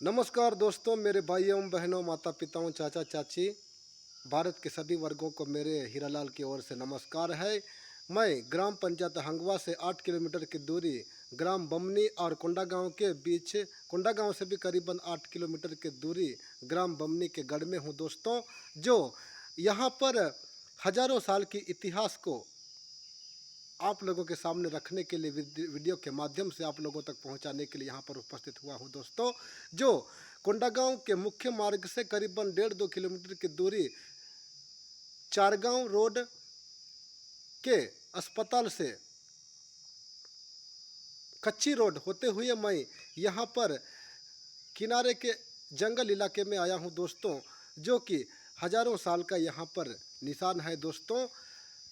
नमस्कार दोस्तों, मेरे भाइयों बहनों, माता पिताओं, चाचा चाची, भारत के सभी वर्गों को मेरे हीरालाल की ओर से नमस्कार है। मैं ग्राम पंचायत हंगवा से 8 किलोमीटर की दूरी ग्राम बमनी और कोंडागांव के बीच, कोंडागांव से भी करीबन 8 किलोमीटर की दूरी ग्राम बमनी के गढ़ में हूँ दोस्तों, जो यहाँ पर हजारों साल की इतिहास को आप लोगों के सामने रखने के लिए वीडियो के माध्यम से आप लोगों तक पहुंचाने के लिए यहाँ पर उपस्थित हुआ हूँ दोस्तों। जो कोंडागांव के मुख्य मार्ग से करीबन 1.5-2 किलोमीटर की दूरी चारगांव रोड के अस्पताल से कच्ची रोड होते हुए मैं यहाँ पर किनारे के जंगल इलाके में आया हूँ दोस्तों, जो कि हजारों साल का यहाँ पर निशान है दोस्तों।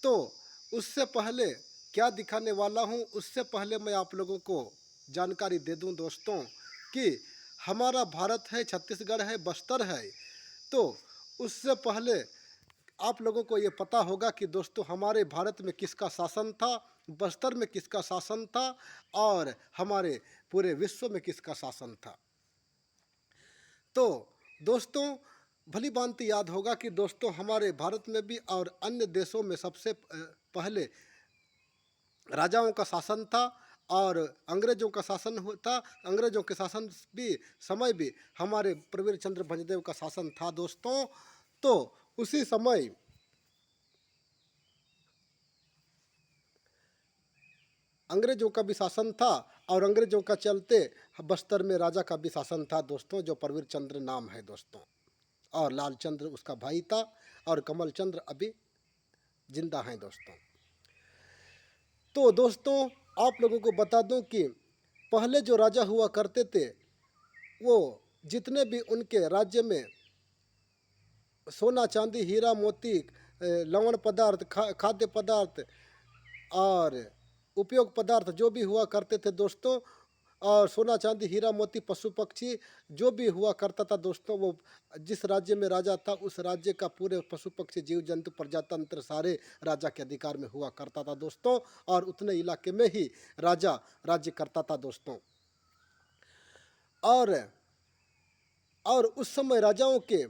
तो उससे पहले क्या दिखाने वाला हूँ, उससे पहले मैं आप लोगों को जानकारी दे दूँ दोस्तों कि हमारा भारत है, छत्तीसगढ़ है, बस्तर है। तो उससे पहले आप लोगों को ये पता होगा कि दोस्तों हमारे भारत में किसका शासन था, बस्तर में किसका शासन था और हमारे पूरे विश्व में किसका शासन था। तो दोस्तों भली भांति याद होगा कि दोस्तों हमारे भारत में भी और अन्य देशों में सबसे पहले राजाओं का शासन था और अंग्रेजों का शासन था। अंग्रेजों के शासन भी समय भी हमारे प्रवीर चंद्र भंजदेव का शासन था दोस्तों। तो उसी समय अंग्रेजों का भी शासन था और अंग्रेजों का चलते बस्तर में राजा का भी शासन था दोस्तों, जो प्रवीर चंद्र नाम है दोस्तों, और लाल चंद्र उसका भाई था और कमल चंद्र अभी जिंदा हैं दोस्तों। तो दोस्तों आप लोगों को बता दूं कि पहले जो राजा हुआ करते थे वो जितने भी उनके राज्य में सोना चांदी हीरा मोती लवण पदार्थ खाद्य पदार्थ और उपयोग पदार्थ जो भी हुआ करते थे दोस्तों, और सोना चांदी हीरा मोती पशु पक्षी जो भी हुआ करता था दोस्तों, वो जिस राज्य में राजा था उस राज्य का पूरे पशु पक्षी जीव जंतु प्रजातंत्र सारे राजा के अधिकार में हुआ करता था दोस्तों, और उतने इलाके में ही राजा राज्य करता था दोस्तों। और उस समय राजाओं के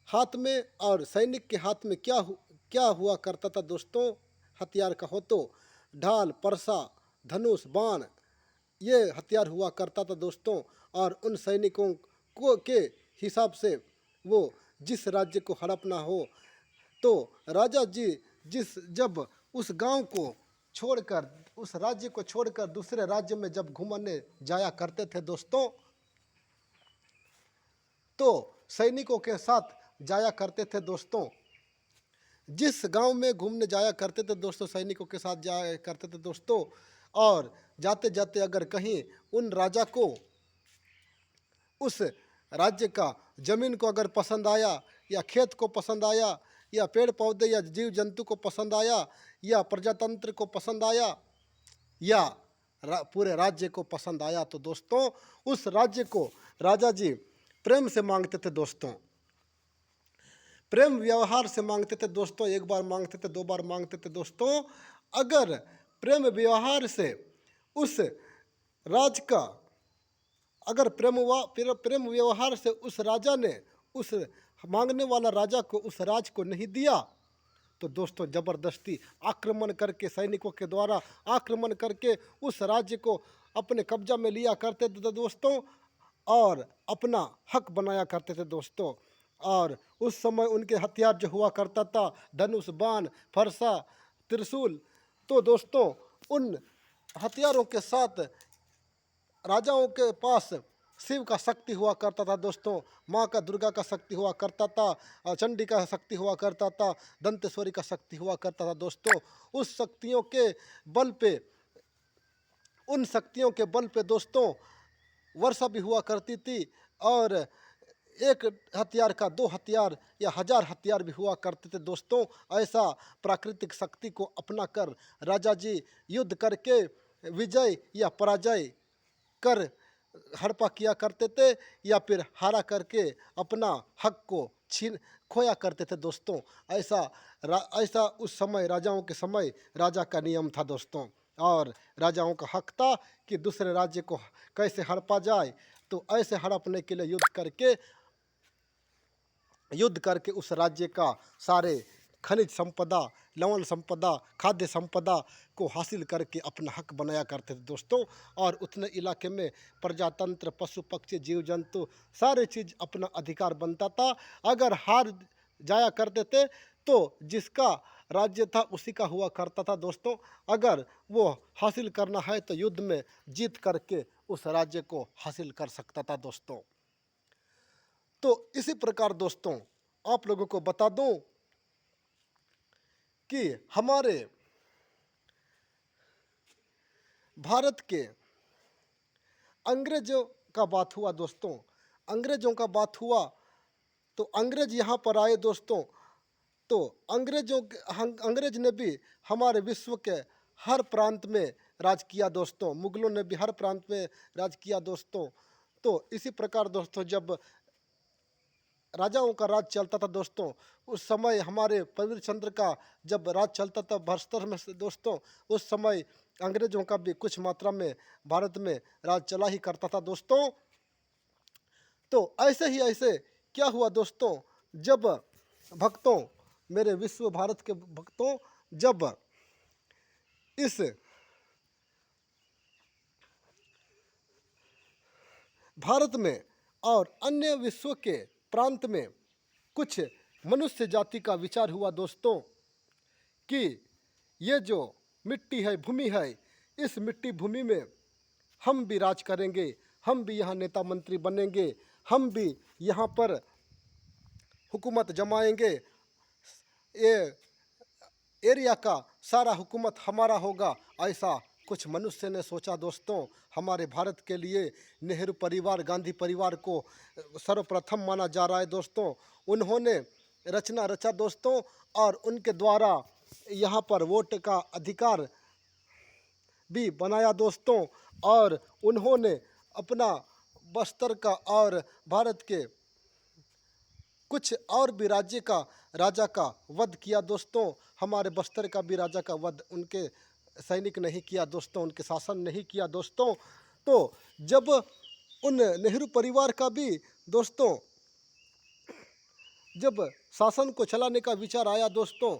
हाथ में और सैनिक के हाथ में क्या हुआ करता था दोस्तों, हथियार कहो तो ढाल, परसा, धनुष, बाण, ये हथियार हुआ करता था दोस्तों। और उन सैनिकों को के हिसाब से वो जिस राज्य को हड़पना हो तो राजा जी जब उस गांव को छोड़कर, उस राज्य को छोड़कर दूसरे राज्य में जब घूमने जाया करते थे दोस्तों, तो सैनिकों के साथ जाया करते थे दोस्तों। जिस गांव में घूमने जाया करते थे दोस्तों, सैनिकों के साथ जाया करते थे दोस्तों, और जाते जाते अगर कहीं उन राजा को उस राज्य का जमीन को अगर पसंद आया या खेत को पसंद आया या पेड़ पौधे या जीव जंतु को पसंद आया या प्रजातंत्र को पसंद आया या पूरे राज्य को पसंद आया, तो दोस्तों उस राज्य को राजा जी प्रेम से मांगते थे दोस्तों, प्रेम व्यवहार से मांगते थे दोस्तों। एक बार मांगते थे, दो बार मांगते थे दोस्तों। अगर प्रेम व्यवहार से उस राज का, अगर प्रेम व्यवहार से उस राजा ने उस मांगने वाला राजा को उस राज को नहीं दिया, तो दोस्तों ज़बरदस्ती आक्रमण करके, सैनिकों के द्वारा आक्रमण करके उस राज्य को अपने कब्जा में लिया करते थे दोस्तों, और अपना हक बनाया करते थे दोस्तों। और उस समय उनके हथियार जो हुआ करता था धनुष, बाण, फरसा, त्रिशूल, तो दोस्तों उन हथियारों के साथ राजाओं के पास शिव का शक्ति हुआ करता था दोस्तों, माँ का दुर्गा का शक्ति हुआ करता था, चंडी का शक्ति हुआ करता था, दंतेश्वरी का शक्ति हुआ करता था दोस्तों। उस शक्तियों के बल पे, उन शक्तियों के बल पे दोस्तों वर्षा भी हुआ करती थी, और एक हथियार का 2 हथियार या 1000 हथियार भी हुआ करते थे दोस्तों। ऐसा प्राकृतिक शक्ति को अपना कर राजा जी युद्ध करके विजय या पराजय कर हड़पा किया करते थे, या फिर हारा करके अपना हक को खोया करते थे दोस्तों। ऐसा उस समय राजाओं के समय राजा का नियम था दोस्तों, और राजाओं का हक था कि दूसरे राज्य को कैसे हड़पा जाए तो ऐसे हड़पने के लिए युद्ध करके उस राज्य का सारे खनिज संपदा, लवण संपदा, खाद्य संपदा को हासिल करके अपना हक बनाया करते थे दोस्तों। और उतने इलाके में प्रजातंत्र, पशु पक्षी, जीव जंतु सारे चीज़ अपना अधिकार बनता था। अगर हार जाया करते थे तो जिसका राज्य था उसी का हुआ करता था दोस्तों। अगर वो हासिल करना है तो युद्ध में जीत करके उस राज्य को हासिल कर सकता था दोस्तों। तो इसी प्रकार दोस्तों आप लोगों को बता दूं कि हमारे भारत के अंग्रेजों का बात हुआ दोस्तों। अंग्रेजों का बात हुआ तो अंग्रेज यहाँ पर आए दोस्तों। तो अंग्रेज ने भी हमारे विश्व के हर प्रांत में राज किया दोस्तों। मुगलों ने भी हर प्रांत में राज किया दोस्तों। तो इसी प्रकार दोस्तों जब राजाओं का राज चलता था दोस्तों, उस समय हमारे प्रवीर चंद्र का जब राज चलता था बस्तर में से दोस्तों, उस समय अंग्रेजों का भी कुछ मात्रा में भारत में राज चला ही करता था दोस्तों। तो ऐसे क्या हुआ दोस्तों, जब भक्तों, मेरे विश्व भारत के भक्तों, जब इस भारत में और अन्य विश्व के प्रांत में कुछ मनुष्य जाति का विचार हुआ दोस्तों कि ये जो मिट्टी है, भूमि है, इस मिट्टी भूमि में हम भी राज करेंगे, हम भी यहाँ नेता मंत्री बनेंगे, हम भी यहाँ पर हुकूमत जमाएंगे, ये एरिया का सारा हुकूमत हमारा होगा। ऐसा कुछ मनुष्य ने सोचा दोस्तों। हमारे भारत के लिए नेहरू परिवार, गांधी परिवार को सर्वप्रथम माना जा रहा है दोस्तों। उन्होंने रचना रचा दोस्तों और उनके द्वारा यहाँ पर वोट का अधिकार भी बनाया दोस्तों। और उन्होंने अपना बस्तर का और भारत के कुछ और भी राज्य का राजा का वध किया दोस्तों। हमारे बस्तर का भी राजा का वध उनके सैनिक नहीं किया दोस्तों, उनके शासन नहीं किया दोस्तों। तो जब उन नेहरू परिवार का भी दोस्तों जब शासन को चलाने का विचार आया दोस्तों,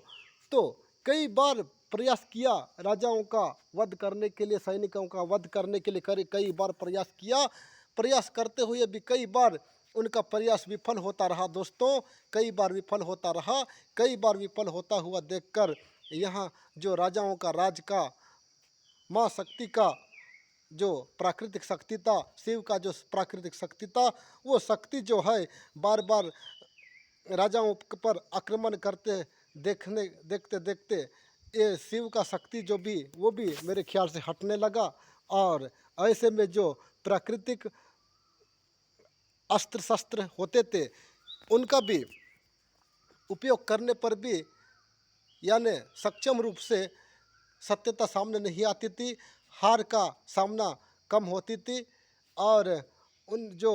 तो कई बार प्रयास किया राजाओं का वध करने के लिए, सैनिकों का वध करने के लिए कई बार प्रयास किया। प्रयास करते हुए भी कई बार उनका प्रयास विफल होता रहा दोस्तों, कई बार विफल होता रहा। कई बार विफल होता हुआ देखकर यहाँ जो राजाओं का राज का, माँ शक्ति का जो प्राकृतिक शक्ति था, शिव का जो प्राकृतिक शक्ति था, वो शक्ति जो है बार बार राजाओं पर आक्रमण करते देखते देखते ये शिव का शक्ति जो भी वो भी मेरे ख्याल से हटने लगा। और ऐसे में जो प्राकृतिक अस्त्र शस्त्र होते थे उनका भी उपयोग करने पर भी यानी सक्षम रूप से सत्यता सामने नहीं आती थी, हार का सामना कम होती थी और उन जो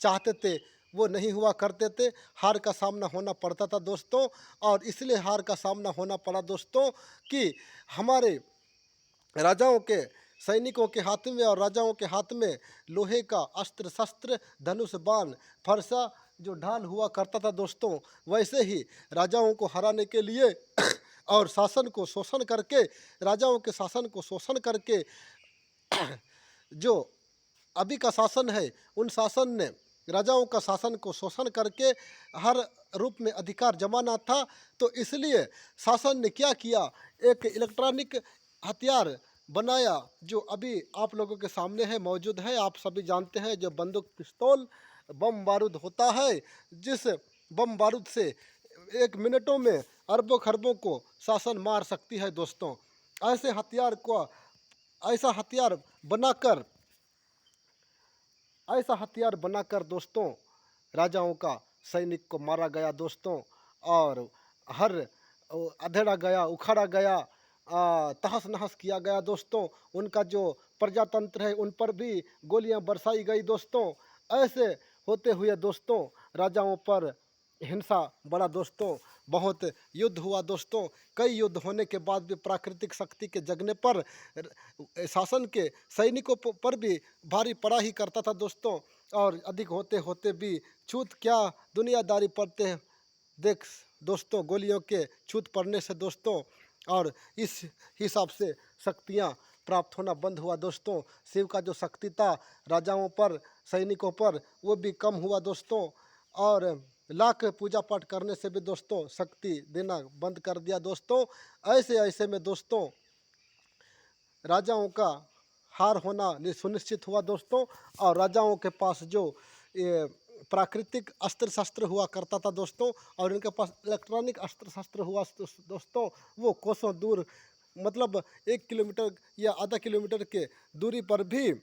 चाहते थे वो नहीं हुआ करते थे, हार का सामना होना पड़ता था दोस्तों। और इसलिए हार का सामना होना पड़ा दोस्तों कि हमारे राजाओं के सैनिकों के हाथ में और राजाओं के हाथ में लोहे का अस्त्र शस्त्र, धनुष, बाण, फरसा जो ढाल हुआ करता था दोस्तों, वैसे ही राजाओं को हराने के लिए और शासन को शोषण करके, राजाओं के शासन को शोषण करके जो अभी का शासन है, उन शासन ने राजाओं का शासन को शोषण करके हर रूप में अधिकार जमाना था। तो इसलिए शासन ने क्या किया, एक इलेक्ट्रॉनिक हथियार बनाया जो अभी आप लोगों के सामने है, मौजूद है, आप सभी जानते हैं, जो बंदूक, पिस्तौल, बम बारूद होता है, जिस बम बारूद से 1 मिनटों में अरबों खरबों को शासन मार सकती है दोस्तों। ऐसे हथियार को ऐसा हथियार बनाकर दोस्तों राजाओं का सैनिक को मारा गया दोस्तों। और हर अधेड़ा गया, उखाड़ा गया, तहस नहस किया गया दोस्तों। उनका जो प्रजातंत्र है उन पर भी गोलियां बरसाई गई दोस्तों। ऐसे होते हुए दोस्तों राजाओं पर हिंसा बड़ा दोस्तों, बहुत युद्ध हुआ दोस्तों। कई युद्ध होने के बाद भी प्राकृतिक शक्ति के जगने पर शासन के सैनिकों पर भी भारी पड़ा ही करता था दोस्तों। और अधिक होते होते भी छूत क्या दुनियादारी पड़ते हैं देख दोस्तों, गोलियों के छूत पड़ने से दोस्तों, और इस हिसाब से शक्तियाँ प्राप्त होना बंद हुआ दोस्तों। शिव का जो शक्ति था राजाओं पर, सैनिकों पर, वो भी कम हुआ दोस्तों। और लाख पूजा पाठ करने से भी दोस्तों शक्ति देना बंद कर दिया दोस्तों। ऐसे ऐसे में दोस्तों राजाओं का हार होना सुनिश्चित हुआ दोस्तों। और राजाओं के पास जो ये प्राकृतिक अस्त्र शस्त्र हुआ करता था दोस्तों, और इनके पास इलेक्ट्रॉनिक अस्त्र शस्त्र हुआ दोस्तों, वो कोसों दूर, मतलब 1 किलोमीटर या आधा किलोमीटर के दूरी पर भी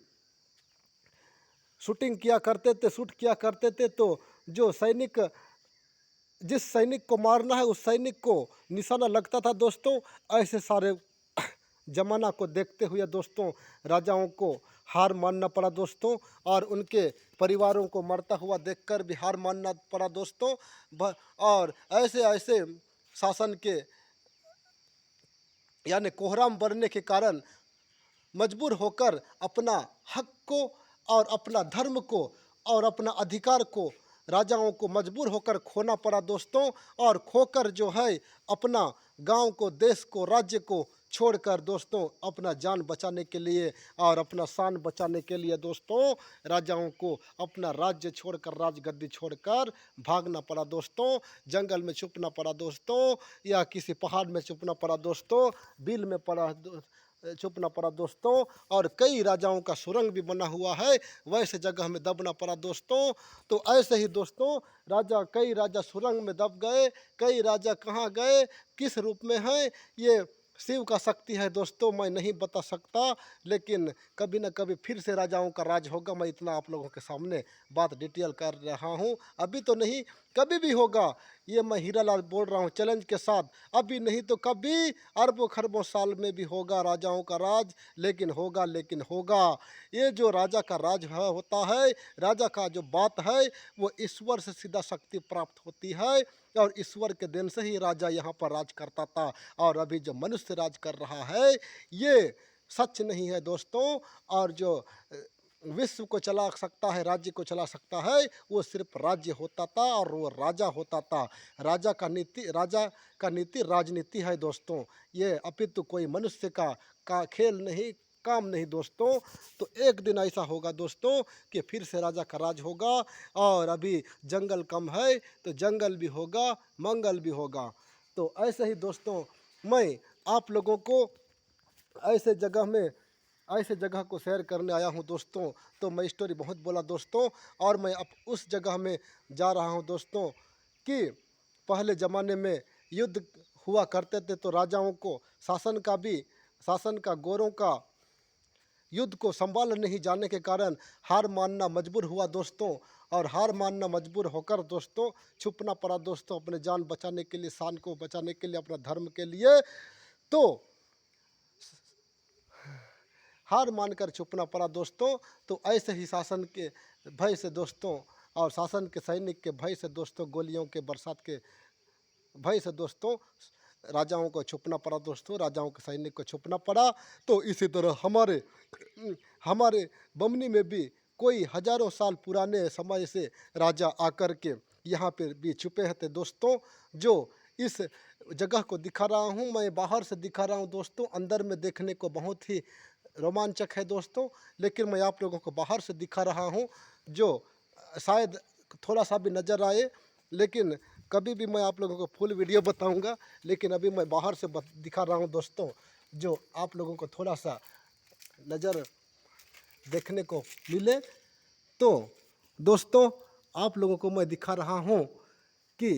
शूट किया करते थे। तो जो सैनिक, जिस सैनिक को मारना है उस सैनिक को निशाना लगता था दोस्तों। ऐसे सारे जमाना को देखते हुए दोस्तों राजाओं को हार मानना पड़ा दोस्तों, और उनके परिवारों को मरता हुआ देखकर भी हार मानना पड़ा दोस्तों। और ऐसे ऐसे शासन के यानी कोहराम बढ़ने के कारण मजबूर होकर अपना हक को और अपना धर्म को और अपना अधिकार को राजाओं को मजबूर होकर खोना पड़ा दोस्तों। और खोकर जो है अपना गांव को, देश को, राज्य को छोड़कर दोस्तों अपना जान बचाने के लिए और अपना शान बचाने के लिए दोस्तों राजाओं को अपना राज्य छोड़कर, राजगद्दी छोड़कर भागना पड़ा दोस्तों। जंगल में छुपना पड़ा दोस्तों, या किसी पहाड़ में छुपना पड़ा दोस्तों, बिल में छुपना पड़ा दोस्तों। और कई राजाओं का सुरंग भी बना हुआ है, वैसे जगह में दबना पड़ा दोस्तों। तो ऐसे ही दोस्तों कई राजा सुरंग में दब गए। कई राजा कहाँ गए, किस रूप में हैं, ये शिव का शक्ति है दोस्तों, मैं नहीं बता सकता। लेकिन कभी न कभी फिर से राजाओं का राज होगा। मैं इतना आप लोगों के सामने बात डिटेल कर रहा हूँ, अभी तो नहीं, कभी भी होगा। ये मैं हीरालाल बोल रहा हूँ चैलेंज के साथ। अभी नहीं तो कभी, अरबों खरबों साल में भी होगा राजाओं का राज, लेकिन होगा, लेकिन होगा। ये जो राजा का राज होता है, राजा का जो बात है, वो ईश्वर से सीधा शक्ति प्राप्त होती है। और ईश्वर के देन से ही राजा यहाँ पर राज करता था। और अभी जो मनुष्य राज कर रहा है ये सच नहीं है दोस्तों। और जो विश्व को चला सकता है, राज्य को चला सकता है, वो सिर्फ राज्य होता था और वो राजा होता था। राजा का नीति राजनीति है दोस्तों, ये अपितु कोई मनुष्य का खेल नहीं, काम नहीं दोस्तों। तो एक दिन ऐसा होगा दोस्तों कि फिर से राजा का राज होगा। और अभी जंगल कम है तो जंगल भी होगा, मंगल भी होगा। तो ऐसे ही दोस्तों मैं आप लोगों को ऐसे जगह को शेयर करने आया हूँ दोस्तों। तो मैं स्टोरी बहुत बोला दोस्तों, और मैं अब उस जगह में जा रहा हूँ दोस्तों कि पहले ज़माने में युद्ध हुआ करते थे, तो राजाओं को शासन का गोरों का युद्ध को संभाल नहीं जाने के कारण हार मानना मजबूर हुआ दोस्तों। और हार मानना मजबूर होकर दोस्तों छुपना पड़ा दोस्तों, अपने जान बचाने के लिए, शान को बचाने के लिए, अपना धर्म के लिए। तो हार मानकर छुपना पड़ा दोस्तों। तो ऐसे ही शासन के भय से दोस्तों, और शासन के सैनिक के भय से दोस्तों, गोलियों के बरसात के भय से दोस्तों राजाओं को छुपना पड़ा दोस्तों, राजाओं के सैनिक को छुपना पड़ा। तो इसी तरह हमारे बमनी में भी कोई हजारों साल पुराने समय से राजा आकर के यहाँ पर भी छुपे हैं दोस्तों। जो इस जगह को दिखा रहा हूँ, मैं बाहर से दिखा रहा हूँ दोस्तों, अंदर में देखने को बहुत ही रोमांचक है दोस्तों। लेकिन मैं आप लोगों को बाहर से दिखा रहा हूँ, जो शायद थोड़ा सा भी नज़र आए, लेकिन कभी भी मैं आप लोगों को फुल वीडियो बताऊंगा। लेकिन अभी मैं बाहर से दिखा रहा हूँ दोस्तों, जो आप लोगों को थोड़ा सा नज़र देखने को मिले। तो दोस्तों आप लोगों को मैं दिखा रहा हूँ कि